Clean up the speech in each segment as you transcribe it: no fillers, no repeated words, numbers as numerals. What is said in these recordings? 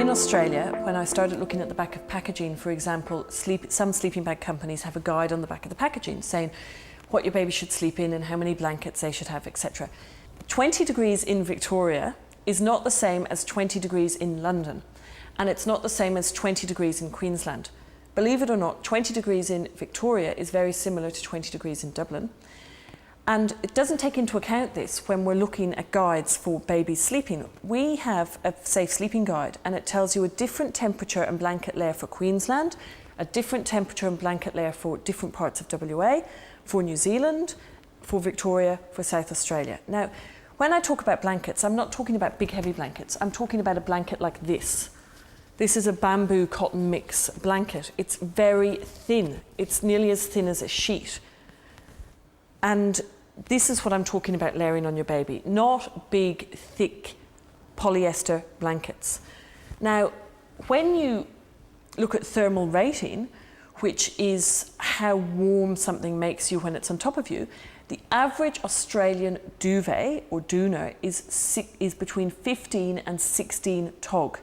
In Australia, when I started looking at the back of packaging, for example, some sleeping bag companies have a guide on the back of the packaging saying what your baby should sleep in and how many blankets they should have, etc. 20 degrees in Victoria is not the same as 20 degrees in London, and it's not the same as 20 degrees in Queensland. Believe it or not, 20 degrees in Victoria is very similar to 20 degrees in Dublin. And it doesn't take into account this when we're looking at guides for babies sleeping. We have a safe sleeping guide, and it tells you a different temperature and blanket layer for Queensland, a different temperature and blanket layer for different parts of WA, for New Zealand, for Victoria, for South Australia. Now, when I talk about blankets, I'm not talking about big heavy blankets. I'm talking about a blanket like this. This is a bamboo cotton mix blanket. It's very thin. It's nearly as thin as a sheet. And this is what I'm talking about layering on your baby, not big, thick polyester blankets. Now, when you look at thermal rating, which is how warm something makes you when it's on top of you, the average Australian duvet or doona is between 15 and 16 tog.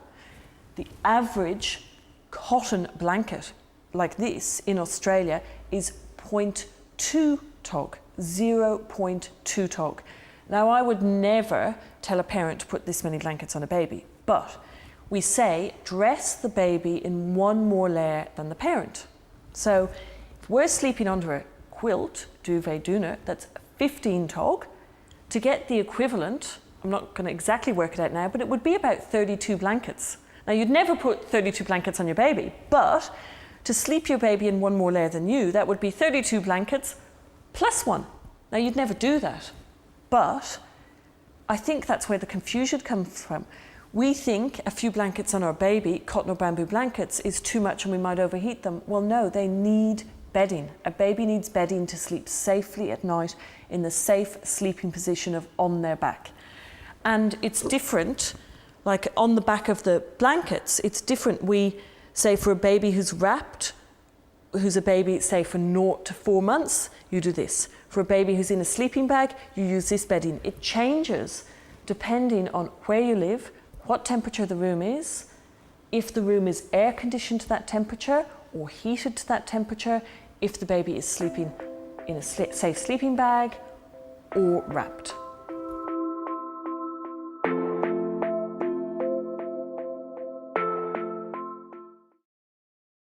The average cotton blanket like this in Australia is 0.2 tog. 0.2 tog. Now, I would never tell a parent to put this many blankets on a baby, but we say dress the baby in one more layer than the parent. So if we're sleeping under a quilt, duvet, doona, that's 15 tog, to get the equivalent, I'm not going to exactly work it out now, but it would be about 32 blankets. Now, you'd never put 32 blankets on your baby, but to sleep your baby in one more layer than you, that would be 32 blankets plus one. Now, you'd never do that, but I think that's where the confusion comes from. We think a few blankets on our baby, cotton or bamboo blankets, is too much and we might overheat them. Well, no, they need bedding. A baby needs bedding to sleep safely at night in the safe sleeping position of on their back. And it's different, like on the back of the blankets, it's different. We say for a baby who's wrapped, who's a baby, say for 0 to 4 months, you do this. For a baby who's in a sleeping bag, you use this bedding. It changes depending on where you live, what temperature the room is, if the room is air conditioned to that temperature or heated to that temperature, if the baby is sleeping in a safe sleeping bag or wrapped.